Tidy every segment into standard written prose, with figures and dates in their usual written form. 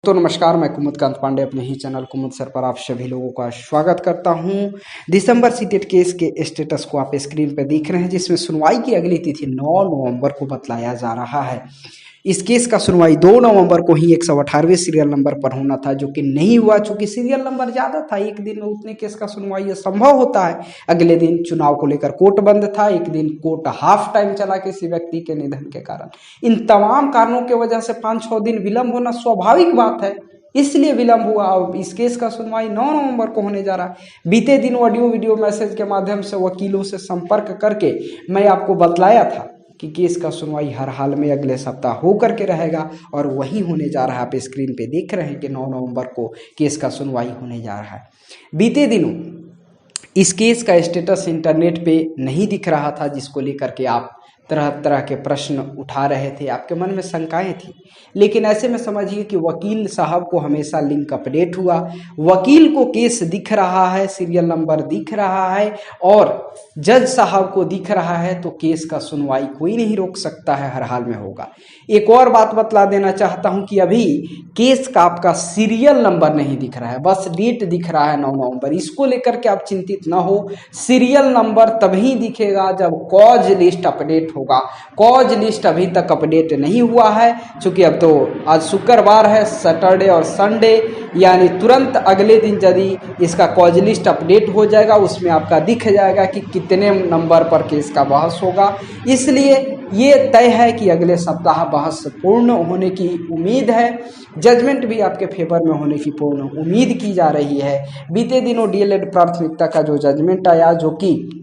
तो नमस्कार, मैं कुमुदकांत पांडे अपने ही चैनल कुमुद सर पर आप सभी लोगों का स्वागत करता हूं। दिसंबर सीटेट केस के स्टेटस को आप स्क्रीन पर देख रहे हैं, जिसमें सुनवाई की अगली तिथि 9 नवंबर को बतलाया जा रहा है। इस केस का सुनवाई 2 नवंबर को ही 118वें सीरियल नंबर पर होना था, जो कि नहीं हुआ। चूंकि सीरियल नंबर ज़्यादा था, एक दिन में उतने केस का सुनवाई असंभव होता है। अगले दिन चुनाव को लेकर कोर्ट बंद था, एक दिन कोर्ट हाफ टाइम चला किसी व्यक्ति के निधन के कारण। इन तमाम कारणों की वजह से 5-6 दिन विलंब होना स्वाभाविक बात है, इसलिए विलंब हुआ। अब इस केस का सुनवाई 9 नवंबर को होने जा रहा है। बीते दिन ऑडियो वीडियो मैसेज के माध्यम से वकीलों से संपर्क करके मैं आपको बतलाया था कि केस का सुनवाई हर हाल में अगले सप्ताह हो करके रहेगा, और वही होने जा रहा है। आप स्क्रीन पे देख रहे हैं कि 9 नवंबर को केस का सुनवाई होने जा रहा है। बीते दिनों इस केस का स्टेटस इंटरनेट पे नहीं दिख रहा था, जिसको लेकर के आप तरह तरह के प्रश्न उठा रहे थे, आपके मन में शंकाएं थी। लेकिन ऐसे में समझिए कि वकील साहब को हमेशा लिंक अपडेट हुआ, वकील को केस दिख रहा है, सीरियल नंबर दिख रहा है, और जज साहब को दिख रहा है, तो केस का सुनवाई कोई नहीं रोक सकता है, हर हाल में होगा। एक और बात बतला देना चाहता हूं कि अभी केस का आपका सीरियल नंबर नहीं दिख रहा है, बस डेट दिख रहा है 9 नवंबर। इसको लेकर के आप चिंतित ना हो, सीरियल नंबर तभी दिखेगा जब कॉज लिस्ट अपडेट होगा। कॉज लिस्ट अभी तक अपडेट नहीं हुआ है, क्योंकि अब तो आज शुक्रवार है, सैटरडे और संडे, यानी तुरंत अगले दिन यदि इसका कॉज लिस्ट अपडेट हो जाएगा, उसमें आपका दिख जाएगा कि कितने नंबर पर केस का बहस होगा। इसलिए ये तय है कि अगले सप्ताह बहस पूर्ण होने की उम्मीद है, जजमेंट भी आपके फेवर में होने की पूर्ण उम्मीद की जा रही है। बीते दिनों डीएलएड प्राथमिकता का जो जजमेंट आया, जो कि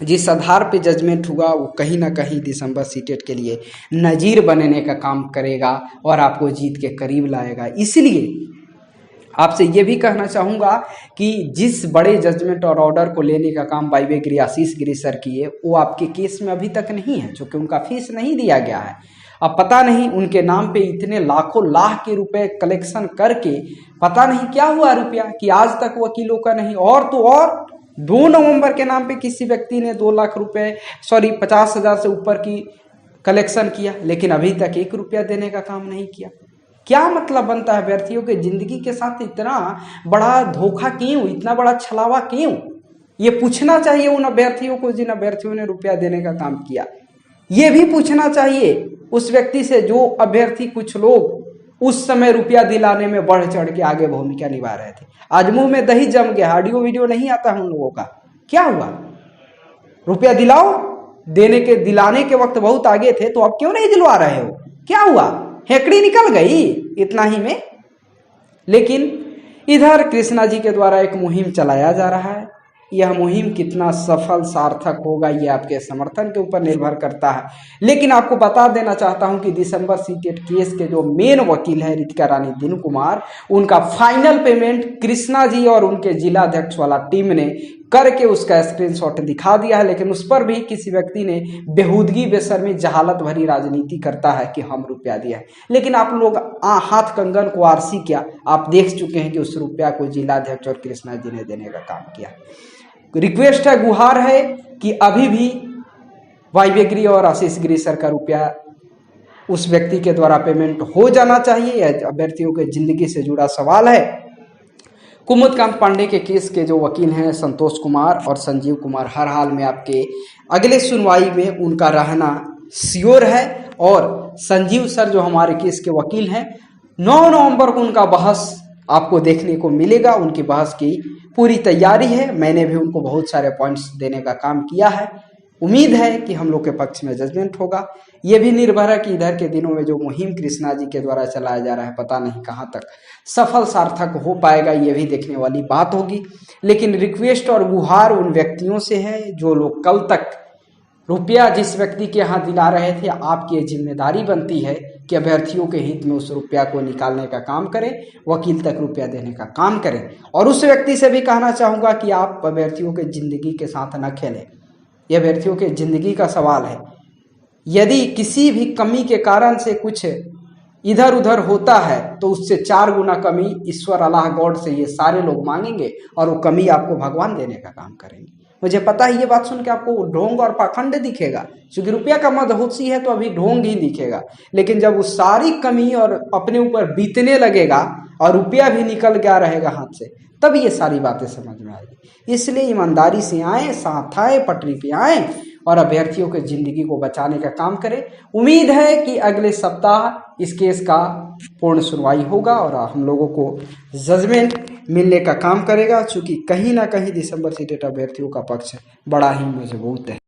जिस आधार पे जजमेंट हुआ, वो कहीं ना कहीं दिसंबर सीटेट के लिए नज़ीर बनने का काम करेगा और आपको जीत के करीब लाएगा। इसलिए आपसे ये भी कहना चाहूँगा कि जिस बड़े जजमेंट और ऑर्डर को लेने का काम वाइवे गिरी आशीष गिरी सर किए, वो आपके केस में अभी तक नहीं है, क्योंकि उनका फीस नहीं दिया गया है। अब पता नहीं उनके नाम पे इतने लाखों लाख के रुपए कलेक्शन करके पता नहीं क्या हुआ रुपया कि आज तक वकीलों का नहीं। और तो और 2 नवंबर के नाम पे किसी व्यक्ति ने 2 लाख रुपए 50,000 से ऊपर की कलेक्शन किया, लेकिन अभी तक 1 रुपया देने का काम नहीं किया। क्या मतलब बनता है अभ्यर्थियों के जिंदगी के साथ इतना बड़ा धोखा क्यों, इतना बड़ा छलावा क्यों? ये पूछना चाहिए उन अभ्यर्थियों को जिन अभ्यर्थियों ने रुपया देने का काम किया। ये भी पूछना चाहिए उस व्यक्ति से जो अभ्यर्थी, कुछ लोग उस समय रुपया दिलाने में बढ़ चढ़ के आगे भूमिका निभा रहे थे। आज मुंह में दही जम गया, ऑडियो वीडियो नहीं आता है उन लोगों का। क्या हुआ? रुपया दिलाओ, दिलाने के वक्त बहुत आगे थे, तो अब क्यों नहीं दिलवा रहे हो? क्या हुआ? हेकड़ी निकल गई इतना ही में? लेकिन इधर कृष्णा जी के द्वारा एक मुहिम चलाया जा रहा है। यह मुहिम कितना सफल सार्थक होगा, ये आपके समर्थन के ऊपर निर्भर करता है। लेकिन आपको बता देना चाहता हूं कि दिसंबर सीटेट केस के जो मेन वकील है रितिका रानी दिन कुमार, उनका फाइनल पेमेंट कृष्णा जी और उनके जिला अध्यक्ष वाला टीम ने करके उसका स्क्रीनशॉट दिखा दिया है। लेकिन उस पर भी किसी व्यक्ति ने बेहूदगी बेशर्मी जहालत भरी राजनीति करता है कि हम रुपया दिया है। लेकिन आप लोग हाथ कंगन को आरसी किया, आप देख चुके हैं कि उस रुपया को जिला अध्यक्ष और कृष्णा जी ने देने का काम किया। रिक्वेस्ट है, गुहार है कि अभी भी वाइवे गिरी और आशीष गिरी सर का रुपया उस व्यक्ति के द्वारा पेमेंट हो जाना चाहिए। यह अभ्यर्थियों के जिंदगी से जुड़ा सवाल है। कुमुदकांत पांडे के केस के जो वकील हैं संतोष कुमार और संजीव कुमार, हर हाल में आपके अगले सुनवाई में उनका रहना श्योर है। और संजीव सर जो हमारे केस के वकील हैं, 9 नवंबर को उनका बहस आपको देखने को मिलेगा। उनकी बहस की पूरी तैयारी है, मैंने भी उनको बहुत सारे पॉइंट्स देने का काम किया है। उम्मीद है कि हम लोग के पक्ष में जजमेंट होगा। ये भी निर्भर है कि इधर के दिनों में जो मुहिम कृष्णा जी के द्वारा चलाया जा रहा है, पता नहीं कहाँ तक सफल सार्थक हो पाएगा, ये भी देखने वाली बात होगी। लेकिन रिक्वेस्ट और गुहार उन व्यक्तियों से है जो लोग कल तक रुपया जिस व्यक्ति के यहाँ दिला रहे थे, आपकी ये जिम्मेदारी बनती है कि अभ्यर्थियों के हित में उस रुपया को निकालने का काम करें, वकील तक रुपया देने का काम करें। और उस व्यक्ति से भी कहना चाहूँगा कि आप अभ्यर्थियों के जिंदगी के साथ न खेलें। यह अभ्यर्थियों के जिंदगी का सवाल है। यदि किसी भी कमी के कारण से कुछ इधर उधर होता है, तो उससे 4 गुना कमी ईश्वर अल्लाह गॉड से ये सारे लोग मांगेंगे, और वो कमी आपको भगवान देने का काम करेंगे। मुझे पता है ये बात सुन के आपको ढोंग और पाखंड दिखेगा, क्योंकि रुपया का मदहोशी है तो अभी ढोंग ही दिखेगा। लेकिन जब वो सारी कमी और अपने ऊपर बीतने लगेगा और रुपया भी निकल गया रहेगा हाथ से, तब ये सारी बातें समझ में आएगी। इसलिए ईमानदारी से आए, साथ आए, पटरी पे आए और अभ्यर्थियों के जिंदगी को बचाने का काम करें। उम्मीद है कि अगले सप्ताह इस केस का पूर्ण सुनवाई होगा और हम लोगों को जजमेंट मिलने का काम करेगा, चूंकि कहीं ना कहीं दिसंबर सीटेट अभ्यर्थियों का पक्ष बड़ा ही मजबूत है।